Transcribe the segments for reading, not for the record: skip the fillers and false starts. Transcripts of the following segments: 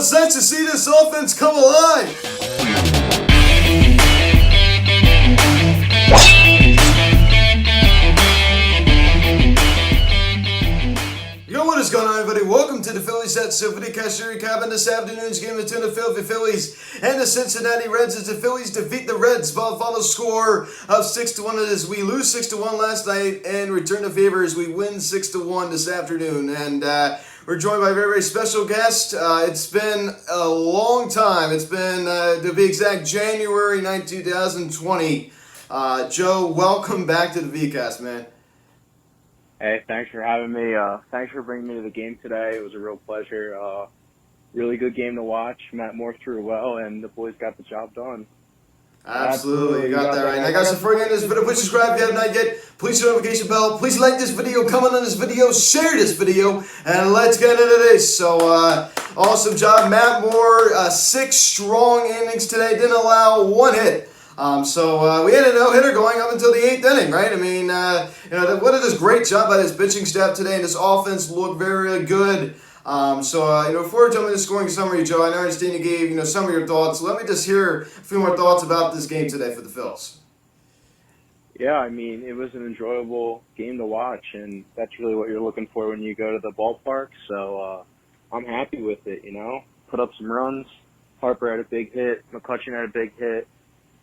it's nice to see this offense come alive. Yo, what is going on, everybody? Welcome to the Phillies at VideoCast recap. In this afternoon's game between the Philadelphia Phillies and the Cincinnati Reds as the Phillies defeat the Reds by a final score of 6-1 as we lose 6-1 last night and return the favor as we win 6-1 this afternoon. And we're joined by a very, very special guest. It's been a long time. It's been, to be exact, January 9, 2020. Joe, welcome back to the VCast, man. Hey, thanks for having me. Thanks for bringing me to the game today. It was a real pleasure. Really good game to watch. Matt Moore threw well, and the boys got the job done. Absolutely, you got that right. And I got some before this video. Please subscribe if you have not yet. Please hit the notification bell. Please like this video, comment on this video, share this video, and let's get into this. So, awesome job, Matt Moore. 6 strong innings today. Didn't allow 1 hit. So we had a no-hitter going up until the 8th inning, right? I mean, what a this great job by this pitching staff today, and this offense looked very, really good. Before jumping into the scoring summary, Joe, I understand you gave, some of your thoughts. Let me just hear a few more thoughts about this game today for the Phils. Yeah, I mean, it was an enjoyable game to watch, and that's really what you're looking for when you go to the ballpark. So I'm happy with it, Put up some runs. Harper had a big hit. McCutcheon had a big hit.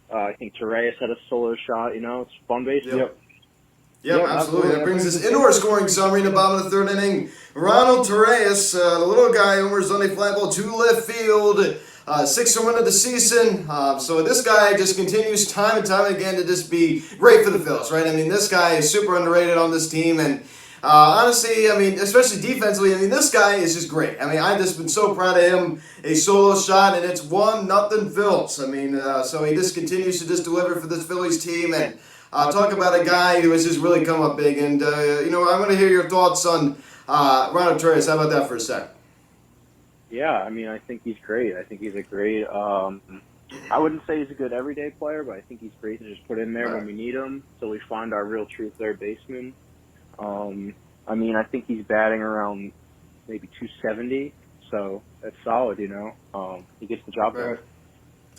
I think Torreyes had a solo shot. It's fun baseball. Yep, absolutely. That brings us into our scoring summary in the bottom of the 3rd inning. Ronald Torreyes, the little guy, homers on a fly ball to left field, 6th home run of the season. So this guy just continues time and time again to just be great for the Phils, right? I mean, this guy is super underrated on this team, and honestly, I mean, especially defensively, this guy is just great. I mean, I've just been so proud of him. A solo shot, and it's 1-0 Phils. I mean, so he just continues to just deliver for this Phillies team, and talk about a guy who has just really come up big. And, I want to hear your thoughts on Ronald Torreyes. How about that for a second? Yeah, I mean, I think he's great. I think he's a great, I wouldn't say he's a good everyday player, but I think he's great to just put in there when we need him so we find our real true third baseman. I mean, I think he's batting around maybe 270, so that's solid, He gets the job done.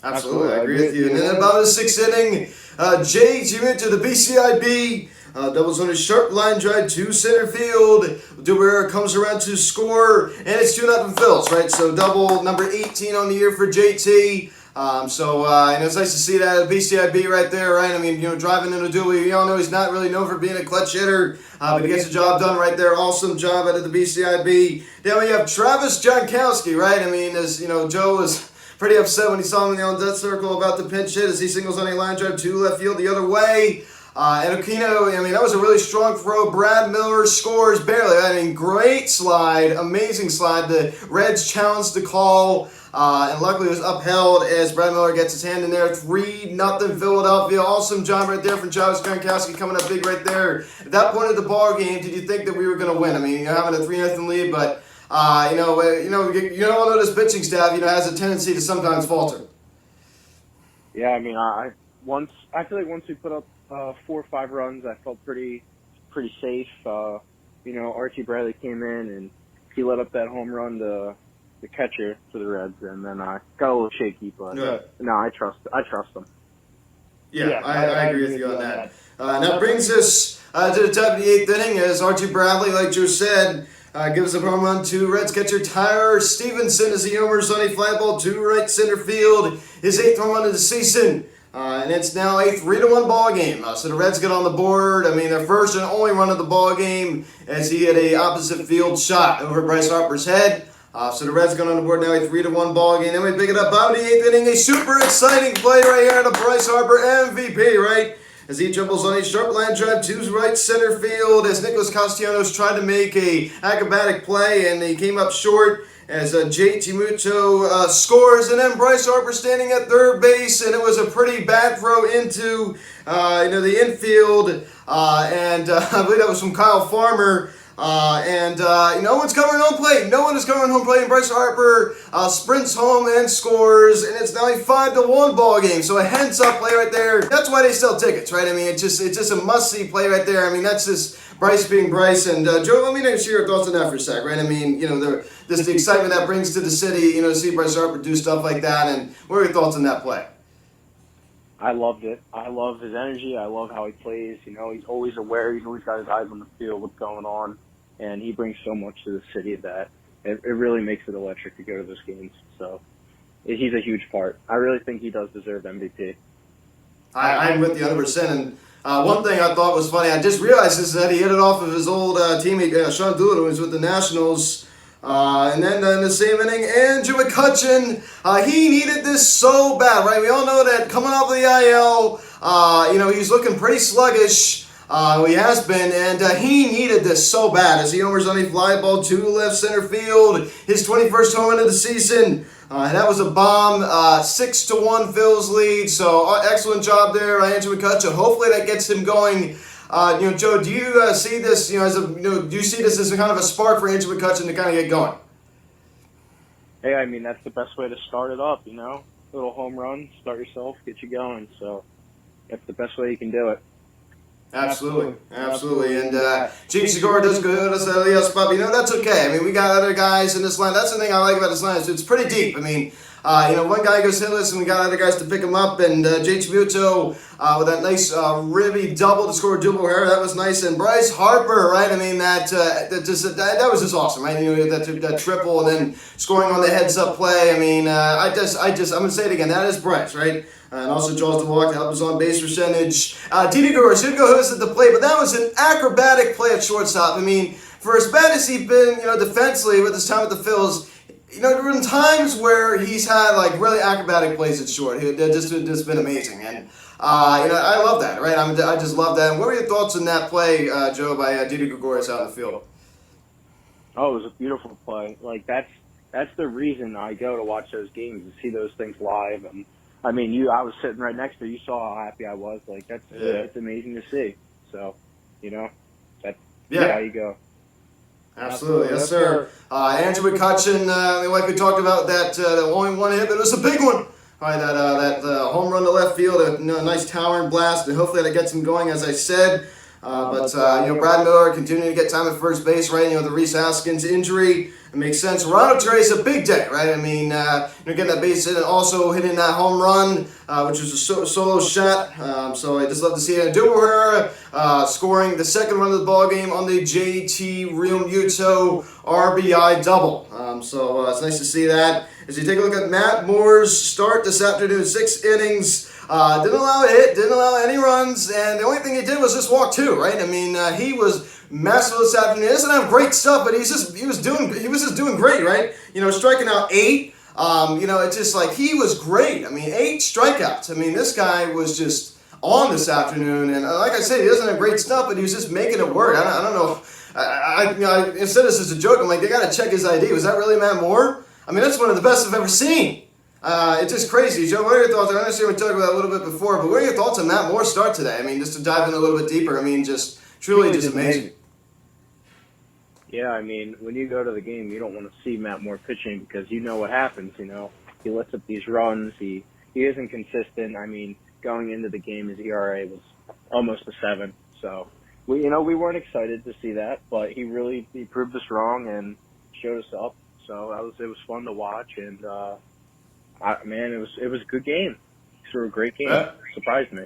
Absolutely, I agree with you. And then about the 6th inning, JT went to the BCIB, doubles on a sharp line drive to center field. Duber comes around to score, and it's 2-0 Phils, right? So double number 18 on the year for JT. And it's nice to see that BCIB right there, right? I mean, driving into Dooley, we all know he's not really known for being a clutch hitter, but he gets the job done right there. Awesome job out of the BCIB. Then we have Travis Jankowski, right? I mean, as Joe was pretty upset when he saw him in the on-death circle about the pinch hit as he singles on a line drive to left field the other way. And Aquino, that was a really strong throw. Brad Miller scores barely. I mean, great slide, amazing slide. The Reds challenged the call, and luckily it was upheld as Brad Miller gets his hand in there. 3-0 Philadelphia. Awesome job right there from Travis Jankowski coming up big right there. At that point of the ball game, did you think that we were going to win? I mean, you're having a 3-0 lead, but you all know this pitching staff, has a tendency to sometimes falter. Yeah, I mean, I feel like once we put up 4 or 5 runs, I felt pretty safe. Archie Bradley came in and he let up that home run to the catcher for the Reds, and then I got a little shaky, but no, I trust them. Yeah, I agree with you on that. And that brings us to the top of the 8th inning as Archie Bradley, like Joe said, gives a home run to Reds catcher Tyler Stevenson as he homers on a fly ball to right center field. His 8th home run of the season. And it's now a 3-1 ball game. So the Reds get on the board. Their first and only run of the ball game as he had a opposite field shot over Bryce Harper's head. So the Reds get on the board now, a 3-1 ball game. Then we pick it up out of the 8th inning. A super exciting play right here to Bryce Harper, MVP, right? As he dribbles on a sharp line drive to right center field as Nicholas Castellanos tried to make a acrobatic play and he came up short as JT Muto scores, and then Bryce Harper standing at third base, and it was a pretty bad throw into the infield, and I believe that was from Kyle Farmer. No one's covering home plate. No one is covering home plate, and Bryce Harper sprints home and scores, and it's now a 5-1 ball game. So a heads-up play right there. That's why they sell tickets, right? It's just a must-see play right there. That's just Bryce being Bryce. And Joe, let me know your thoughts on that for a sec, right? I mean, the excitement that brings to the city, to see Bryce Harper do stuff like that. And what are your thoughts on that play? I loved it. I love his energy. I love how he plays. He's always aware. He's always got his eyes on the field, what's going on. And he brings so much to the city that it really makes it electric to go to those games. So he's a huge part. I really think he does deserve MVP. I'm with you 100%. And one thing I thought was funny, I just realized is that he hit it off of his old teammate, Sean Doolittle, who was with the Nationals. And then in the same inning, Andrew McCutchen, he needed this so bad, right? We all know that coming off of the IL, he's looking pretty sluggish. He has been, and he needed this so bad as he homers on a fly ball to left center field. His 21st home run of the season. And that was a bomb. 6-1 Phillies lead. So excellent job there, Andrew McCutchen. Hopefully that gets him going. Joe, do you see this? Do you see this as a kind of a spark for Andrew McCutchen to kind of get going? Hey, I mean that's the best way to start it up. Little home run, start yourself, get you going. So that's the best way you can do it. Absolutely. And Gene Segura does good as a spot. That's okay. I mean, we got other guys in this line. That's the thing I like about this line is it's pretty deep. I mean, one guy goes hitless, and we got other guys to pick him up. And Jay Chibuto with that nice ribby double to score a double here. That was nice. And Bryce Harper, right? I mean, that was just awesome, right? That triple and then scoring on the heads-up play. I mean, I'm gonna say it again. That is Bryce, right? And also draws the walk to help his on base percentage. Didi Gregorius should go hits at the plate, but that was an acrobatic play at shortstop. I mean, for as bad as he's been, defensively with his time with the Phillies, there have been times where he's had like really acrobatic plays at short. They've just been amazing, and I love that, right? I just love that. And what were your thoughts on that play, Joe, by Didi Gregorius out in the field? Oh, it was a beautiful play. Like that's the reason I go to watch those games to see those things live. And I mean, I was sitting right next to you. You saw how happy I was. Like it's amazing to see. So, that's how you go. Absolutely, yes, sir. Andrew McCutchen, like we talked about, that only one hit, but it was a big one. Right, that home run to left field, a nice towering blast, and hopefully that gets him going, as I said. Brad Miller continuing to get time at first base, right? The Reese Haskins injury, it makes sense. Ronald Trace, a big day, right? I mean, getting that base hit and also hitting that home run, which was a solo shot. So I just love to see it. Duber scoring the second run of the ball game on the JT Realmuto RBI double. So it's nice to see that. As you take a look at Matt Moore's start this afternoon, 6 innings. Didn't allow a hit, didn't allow any runs, and the only thing he did was just walk 2, right? I mean, he was massive this afternoon. He doesn't have great stuff, but he was just doing great, right? Striking out 8. It's just like he was great. I mean, 8 strikeouts. I mean, this guy was just on this afternoon, and like I said, he doesn't have great stuff, but he was just making it work. I don't know. I said this as a joke. I'm like, they got to check his ID. Was that really Matt Moore? I mean, that's one of the best I've ever seen. It's just crazy. Joe, what are your thoughts? I understand we talked about that a little bit before, but what are your thoughts on Matt Moore's start today? I mean, just to dive in a little bit deeper, I mean, just truly just amazing. Yeah, I mean, when you go to the game, you don't want to see Matt Moore pitching because you know what happens, He lets up these runs. He isn't consistent. I mean, going into the game, his ERA was almost a 7. So, we weren't excited to see that, but he proved us wrong and showed us up. So it was fun to watch, and it was a good game. He threw a great game. Surprised me.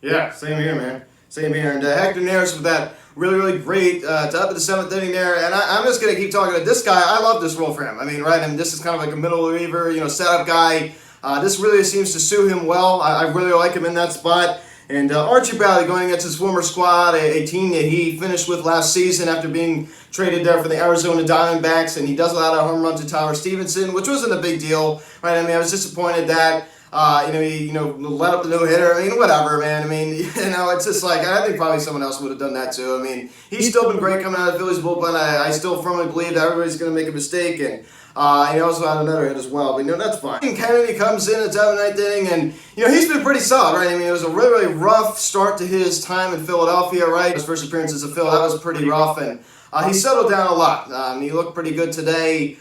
Yeah, same here, man. Same here. And Hector Neris with that really, really great top of the 7th inning there. And I'm just going to keep talking about this guy. I love this role for him. I mean, right, this is kind of like a middle reliever, setup guy. This really seems to suit him well. I really like him in that spot. And Archie Bradley going against his former squad, a team that he finished with last season after being traded there for the Arizona Diamondbacks, and he does allow a home run to Tyler Stevenson, which wasn't a big deal, right? I mean, I was disappointed that he let up the no-hitter. I mean, whatever, man. I mean, it's just like, I think probably someone else would have done that too. I mean, he's still been great coming out of the Phillies bullpen. I still firmly believe that everybody's going to make a mistake, and he also had another hit as well, but that's fine. Kennedy comes in at the 9th inning, and he's been pretty solid, right? I mean, it was a really, really rough start to his time in Philadelphia, right? His first appearance as a Phil, that was pretty rough, and he settled down a lot. He looked pretty good today.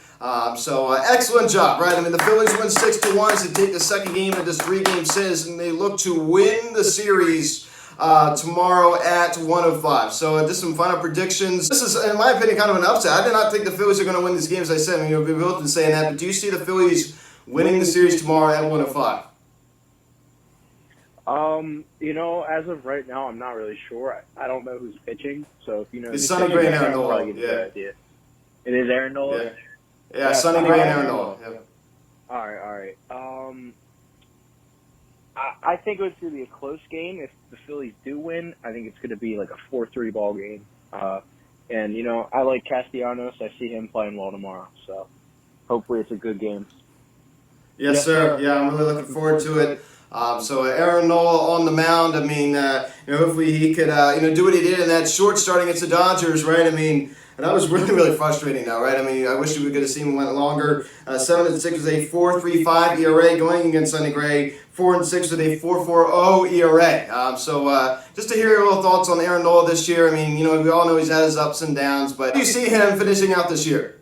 So excellent job, right? I mean, the Phillies win 6-1 as they take the second game of this 3-game series, and they look to win the series tomorrow at 105. So just some final predictions. This is, in my opinion, kind of an upset. I did not think the Phillies are going to win this game, as I said. I mean, we've both been saying that. But do you see the Phillies winning the series tomorrow at 105? As of right now, I'm not really sure. I don't know who's pitching, so if you know, It's Sonny Gray and Aaron Nola. Yeah, it is Aaron Nola. Yeah, Sonny Gray and Aaron Nola. Yeah. All right. I think it's going to be a close game. If the Phillies do win, I think it's going to be like a 4-3 ball game. And I like Castellanos. I see him playing well tomorrow, so hopefully it's a good game. Yes, sir. Yeah, I'm really looking forward to it. So Aaron Nola on the mound. I mean, hopefully he could, do what he did in that short start against the Dodgers, right? I mean, and that was really, really frustrating now, right? I mean, I wish we could have seen him went longer. 7-6 with a 4.35 ERA going against Sonny Gray. 4-6 with a 4.40 ERA. So just to hear your little thoughts on Aaron Nola this year. I mean, we all know he's had his ups and downs, but do you see him finishing out this year?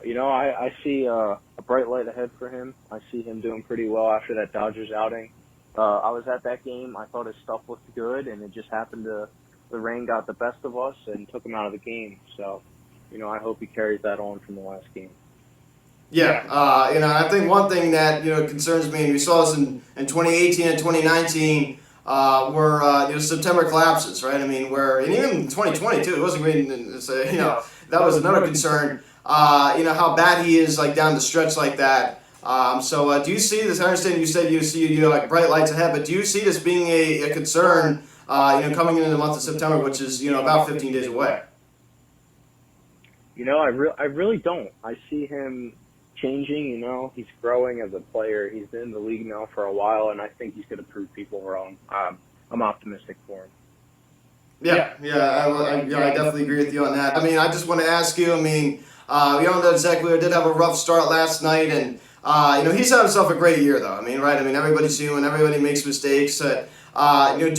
I see a bright light ahead for him. I see him doing pretty well after that Dodgers outing. I was at that game. I thought his stuff looked good, and it just happened the rain got the best of us and took him out of the game. So, I hope he carries that on from the last game. Yeah, I think one thing that, concerns me, and we saw this in 2018 and 2019, were September collapses, right? I mean, and even 2020 too, it wasn't great. That was another concern. How bad he is like down the stretch like that. So do you see this? I understand you said you see like bright lights ahead, but do you see this being a concern? Coming into the month of September, which is about 15 days away. I really don't. I see him changing. He's growing as a player. He's been in the league now for a while, and I think he's going to prove people wrong. I'm optimistic for him. Yeah, I definitely agree with you on that. I mean, I just want to ask you. I mean, we all know Zach Wheeler did have a rough start last night, and he's had himself a great year, though. I mean, right? I mean, everybody's human. Everybody makes mistakes. Do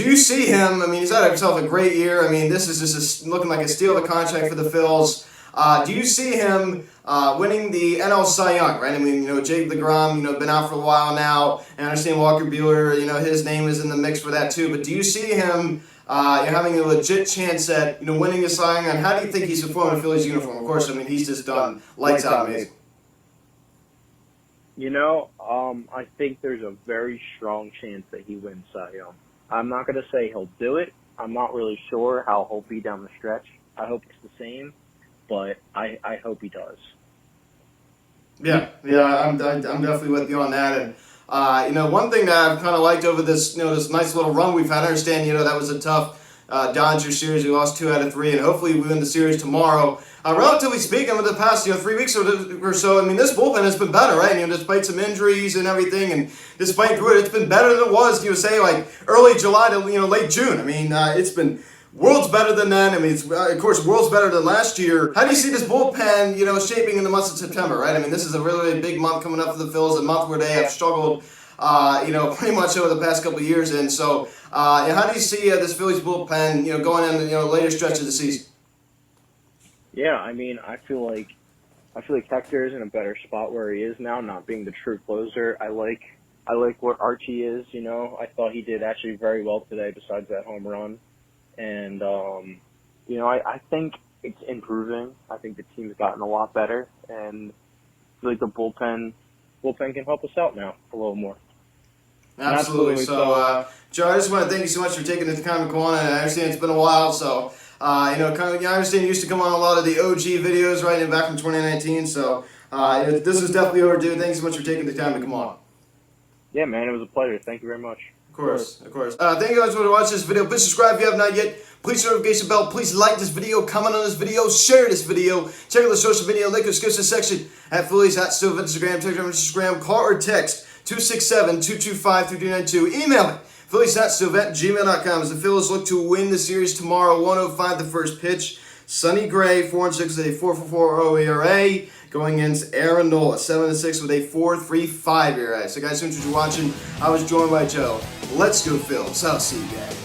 you see him? I mean, he's had himself a great year. I mean, this is just looking like a steal of a contract for the Phils. Do you see him winning the NL Cy Young, right? I mean, Jake LeGrom, been out for a while now, and I understand Walker Buehler, his name is in the mix for that too. But do you see him having a legit chance at, winning the Cy Young? And how do you think he's performing in a Phillies uniform? Of course, I mean, he's just done lights out amazing. I think there's a very strong chance that he wins Cy Young. I'm not going to say he'll do it. I'm not really sure how he'll be down the stretch. I hope it's the same, but I hope he does. Yeah, I'm definitely with you on that. And one thing that I've kind of liked over this, this nice little run we've had. I understand, that was a tough Dodger series. We lost 2 out of 3, and hopefully we win the series tomorrow. Relatively speaking, over the past 3 weeks or so, I mean, this bullpen has been better, right? Despite some injuries and everything, and despite Druid, it's been better than it was, say, like early July to late June. I mean, it's been worlds better than then. I mean, it's of course worlds better than last year. How do you see this bullpen, shaping in the month of September, right? I mean, this is a really, really big month coming up for the Phils, a month where they have struggled, pretty much over the past couple of years. And so, how do you see this Phillies bullpen, going in the later stretch of the season? Yeah, I mean, I feel like Hector is in a better spot where he is now, not being the true closer. I like what Archie is. I thought he did actually very well today, besides that home run. And I think it's improving. I think the team's gotten a lot better, and I feel like the bullpen can help us out now a little more. Absolutely. So, Joe, I just want to thank you so much for taking the time to come on. I understand it's been a while, so. I understand you used to come on a lot of the OG videos, right, back from 2019. So this is definitely overdue. Thanks so much for taking the time to come on. Yeah, man, it was a pleasure. Thank you very much. Of course. Thank you guys for watching this video. Please subscribe if you have not yet. Please hit the notification bell. Please like this video, comment on this video, share this video. Check out the social media link in the description section at Phillies, @Stove, Instagram, Telegram, Instagram. Call or text 267-225-3292. Email me. Phillies.stove@gmail.com as the Phillies look to win the series tomorrow. 105 the first pitch. Sonny Gray, 4-6 with a 4.40 ERA. Going against Aaron Nola, 7-6 with a 4.35 ERA. So guys, thanks for watching. I was joined by Joe. Let's go Phils. I'll see you guys.